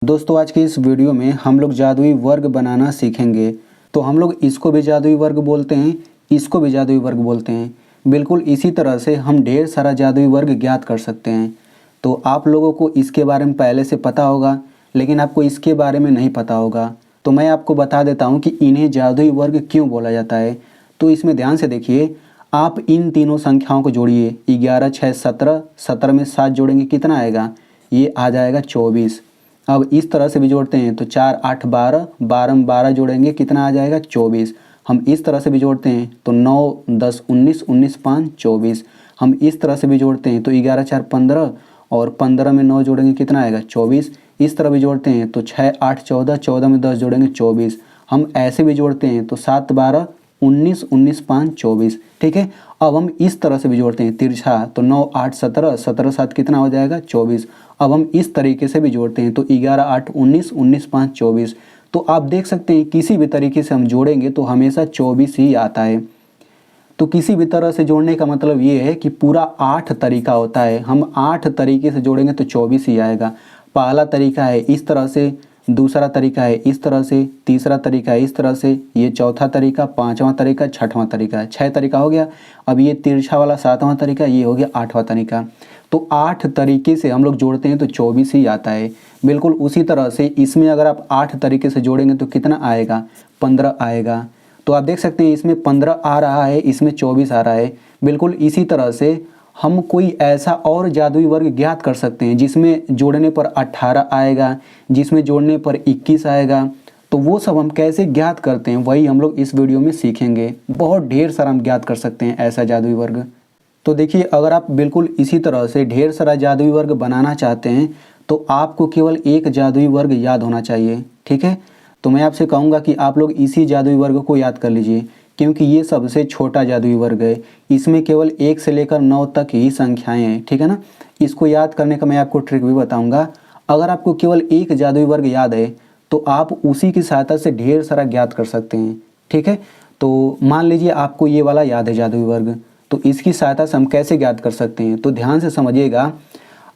दोस्तों आज के इस वीडियो में हम लोग जादुई वर्ग बनाना सीखेंगे। तो हम लोग इसको भी जादुई वर्ग बोलते हैं, इसको भी जादुई वर्ग बोलते हैं। बिल्कुल इसी तरह से हम ढेर सारा जादुई वर्ग ज्ञात कर सकते हैं। तो आप लोगों को इसके बारे में पहले से पता होगा, लेकिन आपको इसके बारे में नहीं पता होगा। तो मैं आपको बता देता हूँ कि इन्हें जादुई वर्ग क्यों बोला जाता है। तो इसमें ध्यान से देखिए, आप इन तीनों संख्याओं को जोड़िए। 11, 6, 17, 17 में 7 जोड़ेंगे कितना आएगा? ये आ जाएगा 24। अब इस तरह से भी जोड़ते हैं तो 4, 8, 12, 12 में 12 जोड़ेंगे कितना आ जाएगा? 24। हम इस तरह से भी जोड़ते हैं तो 9, 10, 19, 19, 5, 24। हम इस तरह से भी जोड़ते हैं तो 11, 4, 15 और 15 में 9 जोड़ेंगे कितना आएगा? 24। इस तरह भी जोड़ते हैं तो 6, 8, 14, 14 में 10 जोड़ेंगे 24। हम ऐसे भी जोड़ते हैं तो 7, 12, 19, 19, 5, 24। ठीक है। अब हम इस तरह से भी जोड़ते हैं तिरछा तो 9, 8, 17, 17, 7 कितना हो जाएगा? 24। अब हम इस तरीके से भी जोड़ते हैं तो 11, 8, 19, 19, 5, 24। तो आप देख सकते हैं किसी भी तरीके से हम जोड़ेंगे तो हमेशा 24 ही आता है। तो किसी भी तरह से जोड़ने का मतलब ये है कि पूरा 8 तरीका होता है। हम 8 तरीके से जोड़ेंगे तो 24 ही आएगा। पहला तरीका है इस तरह से, दूसरा तरीका है इस तरह से, तीसरा तरीका है इस तरह से, ये चौथा तरीका, पांचवा तरीका, छठवां तरीका, 6 तरीका हो गया। अब ये तिरछा वाला 7वां तरीका, ये हो गया 8वां तरीका। तो 8 तरीके से हम लोग जोड़ते हैं तो 24 ही आता है। बिल्कुल उसी तरह से इसमें अगर आप 8 तरीके से जोड़ेंगे तो कितना आएगा? 15 आएगा। तो आप देख सकते हैं इसमें 15 आ रहा है, इसमें 24 आ रहा है। बिल्कुल इसी तरह से हम कोई ऐसा और जादुई वर्ग ज्ञात कर सकते हैं जिसमें जोड़ने पर 18 आएगा, जिसमें जोड़ने पर 21 आएगा। तो वो सब हम कैसे ज्ञात करते हैं वही हम लोग इस वीडियो में सीखेंगे। बहुत ढेर सारा हम ज्ञात कर सकते हैं ऐसा जादुई वर्ग। तो देखिए, अगर आप बिल्कुल इसी तरह से ढेर सारा जादुई वर्ग बनाना चाहते हैं तो आपको केवल एक जादुई वर्ग याद होना चाहिए। ठीक है। तो मैं आपसे कहूँगा कि आप लोग इसी जादुई वर्ग को याद कर लीजिए, क्योंकि ये सबसे छोटा जादुई वर्ग है। इसमें केवल 1 से लेकर 9 तक ही संख्याएं हैं। ठीक है ना। इसको याद करने का मैं आपको ट्रिक भी बताऊंगा। अगर आपको केवल एक जादुई वर्ग याद है तो आप उसी की सहायता से ढेर सारा ज्ञात कर सकते हैं। ठीक है। तो मान लीजिए आपको ये वाला याद है जादुई वर्ग, तो इसकी सहायता से हम कैसे ज्ञात कर सकते हैं? तो ध्यान से समझिएगा।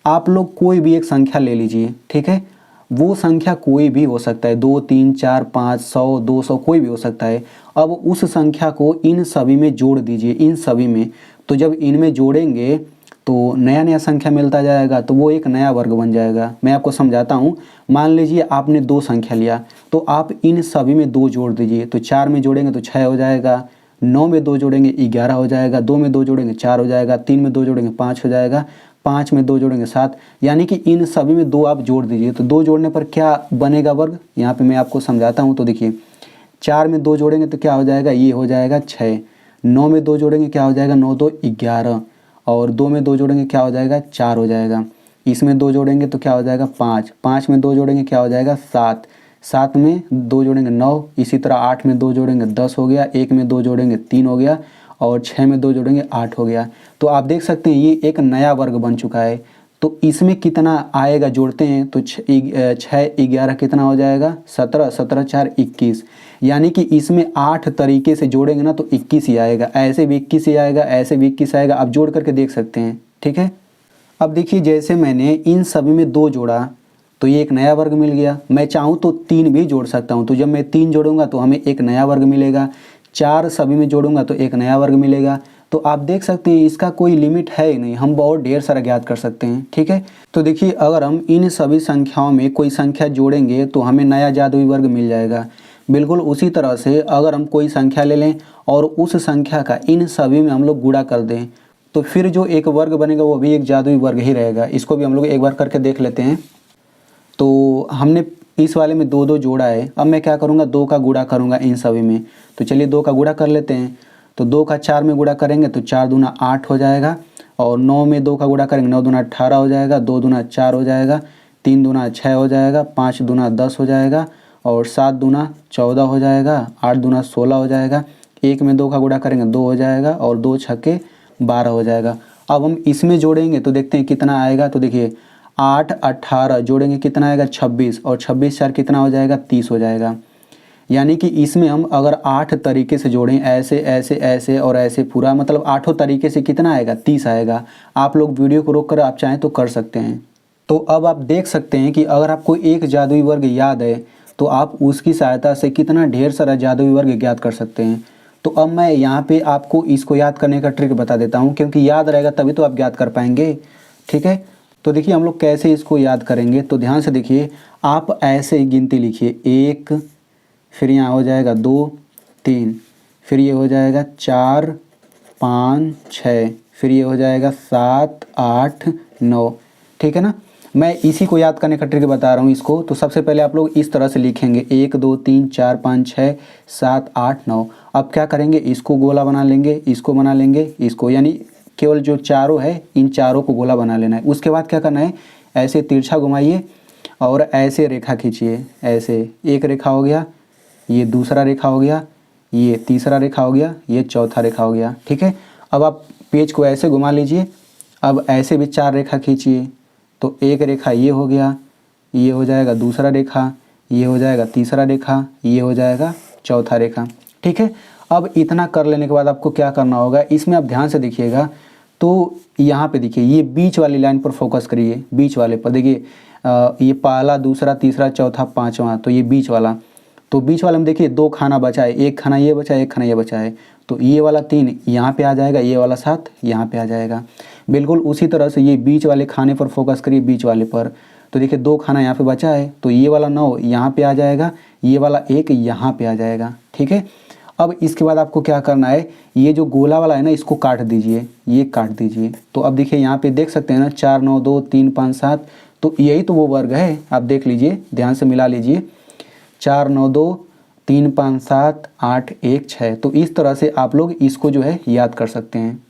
आप लोग कोई भी एक संख्या ले लीजिए। ठीक है। वो संख्या कोई भी हो सकता है, 2, 3, 4, 5, 100, 200 कोई भी हो सकता है। अब उस संख्या को इन सभी में जोड़ दीजिए, इन सभी में। तो जब इनमें जोड़ेंगे तो नया नया संख्या मिलता जाएगा, तो वो एक नया वर्ग बन जाएगा। मैं आपको समझाता हूँ। मान लीजिए आपने 2 संख्या लिया, तो आप इन सभी में 2 जोड़ दीजिए। तो 4 में जोड़ेंगे तो 6 हो जाएगा, 9 में 2 जोड़ेंगे 11 हो जाएगा, 2 में 2 जोड़ेंगे 4 हो जाएगा, 3 में 2 जोड़ेंगे 5 हो जाएगा, 5 में 2 जोड़ेंगे 7। यानी कि इन सभी में 2 आप जोड़ दीजिए। तो 2 जोड़ने पर क्या बनेगा वर्ग? यहाँ पे मैं आपको समझाता हूँ। तो देखिए, 4 में 2 जोड़ेंगे तो क्या हो जाएगा? ये हो जाएगा 6। 9 में 2 जोड़ेंगे क्या हो जाएगा? 9, 2, 11। और 2 में 2 जोड़ेंगे क्या हो जाएगा? 4 हो जाएगा। इसमें 2 जोड़ेंगे तो क्या हो जाएगा? 5। 5 में 2 जोड़ेंगे क्या हो जाएगा? 7। 7 में 2 जोड़ेंगे 9। इसी तरह 8 में 2 जोड़ेंगे 10 हो गया। 1 में 2 जोड़ेंगे 3 हो गया। और 6 में 2 जोड़ेंगे 8 हो गया। तो आप देख सकते हैं ये एक नया वर्ग बन चुका है। तो इसमें कितना आएगा? जोड़ते हैं तो 6, 11 कितना हो जाएगा? 17, 17, 4, 21। यानी कि इसमें 8 तरीके से जोड़ेंगे ना तो 21 ही आएगा। ऐसे भी 21 ही आएगा, ऐसे भी 21 आएगा। आप जोड़ करके देख सकते हैं। ठीक है। अब देखिए, जैसे मैंने इन सभी में 2 जोड़ा तो ये एक नया वर्ग मिल गया। मैं चाहूँ तो 3 भी जोड़ सकता हूँ। तो जब मैं 3 जोड़ूंगा तो हमें एक नया वर्ग मिलेगा। 4 सभी में जोड़ूंगा तो एक नया वर्ग मिलेगा। तो आप देख सकते हैं इसका कोई लिमिट है ही नहीं, हम बहुत ढेर सारा ज्ञात कर सकते हैं। ठीक है। तो देखिए, अगर हम इन सभी संख्याओं में कोई संख्या जोड़ेंगे तो हमें नया जादुई वर्ग मिल जाएगा। बिल्कुल उसी तरह से अगर हम कोई संख्या ले लें और उस संख्या का इन सभी में हम लोग गुणा कर दें तो फिर जो एक वर्ग बनेगा वो भी एक जादुई वर्ग ही रहेगा। इसको भी हम लोग एक बार करके देख लेते हैं। तो हमने इस वाले में 2 2 जोड़ा है। अब मैं क्या करूँगा? 2 का गुणा करूँगा इन सभी में। तो चलिए 2 का गुणा कर लेते हैं। तो 2 का 4 में गुणा करेंगे तो 4 दूना 8 हो जाएगा। और 9 में 2 का गुणा करेंगे 9 दूना 18 हो जाएगा। 2 दूना 4 हो जाएगा। 3 दूना 6 हो जाएगा। 5 दूना 10 हो जाएगा। और 7 दूना 14 हो जाएगा। 8 दूना 16 हो जाएगा। 1 में 2 का गुणा करेंगे 2 हो जाएगा। और 2 छक्के 12 हो जाएगा। अब हम इसमें जोड़ेंगे तो देखते हैं कितना आएगा। तो देखिए, 8, 18 जोड़ेंगे कितना आएगा? 26। और 26 4 कितना हो जाएगा? 30 हो जाएगा। यानी कि इसमें हम अगर 8 तरीके से जोड़ें, ऐसे ऐसे ऐसे और ऐसे, पूरा मतलब 8 तरीके से कितना आएगा? 30 आएगा। आप लोग वीडियो को रोक कर आप चाहें तो कर सकते हैं। तो अब आप देख सकते हैं कि अगर आपको एक जादुई वर्ग याद है तो आप उसकी सहायता से कितना ढेर सारा जादुई वर्ग ज्ञात कर सकते हैं। तो अब मैं यहाँ पे आपको इसको याद करने का ट्रिक बता देता हूँ, क्योंकि याद रहेगा तभी तो आप ज्ञात कर पाएंगे। ठीक है, तो देखिए हम लोग कैसे इसको याद करेंगे। तो ध्यान से देखिए, आप ऐसे ही गिनती लिखिए, 1, फिर यहाँ हो जाएगा 2, 3, फिर ये हो जाएगा 4, 5, 6, फिर ये हो जाएगा 7, 8, 9। ठीक है ना, मैं इसी को याद करने का ट्रिक बता रहा हूँ इसको। तो सबसे पहले आप लोग इस तरह से लिखेंगे 1, 2, 3, 4, 5, 6, 7, 8, 9। अब क्या करेंगे, इसको गोला बना लेंगे, इसको बना लेंगे, इसको, यानी केवल जो चारों है इन चारों को गोला बना लेना है। उसके बाद क्या करना है, ऐसे तिरछा घुमाइए और ऐसे रेखा खींचिए। ऐसे एक रेखा हो गया, ये दूसरा रेखा हो गया, ये तीसरा रेखा हो गया, ये चौथा रेखा हो गया। ठीक है, अब आप पेज को ऐसे घुमा लीजिए। अब ऐसे भी 4 रेखा खींचिए। तो एक रेखा ये हो गया, ये हो जाएगा दूसरा रेखा, ये हो जाएगा तीसरा रेखा, ये हो जाएगा चौथा रेखा। ठीक है, अब इतना कर लेने के बाद आपको क्या करना होगा, इसमें आप ध्यान से देखिएगा। तो यहाँ पे देखिए, ये बीच वाली लाइन पर फोकस करिए, बीच वाले पर देखिए, ये पहला, दूसरा, तीसरा, चौथा, पाँचवा, तो ये बीच वाला। तो बीच वाले में देखिए 2 खाना बचा है, एक खाना ये बचा है, एक खाना ये बचा है। तो ये वाला 3 यहाँ पे आ जाएगा, ये वाला 7 यहाँ पे आ जाएगा। बिल्कुल उसी तरह से ये बीच वाले खाने पर फोकस करिए, बीच वाले पर। तो देखिए 2 खाना यहाँ पे बचा है, तो ये वाला 9 यहाँ पे आ जाएगा, ये वाला 1 यहाँ पे आ जाएगा। ठीक है, अब इसके बाद आपको क्या करना है, ये जो गोला वाला है ना, इसको काट दीजिए, ये काट दीजिए। तो अब देखिए यहाँ पे देख सकते हैं ना, 4, 9, 2, 3, 5, 7, तो यही तो वो वर्ग है। आप देख लीजिए, ध्यान से मिला लीजिए, 4, 9, 2, 3, 5, 7, 8, 1, 6। तो इस तरह से आप लोग इसको जो है याद कर सकते हैं।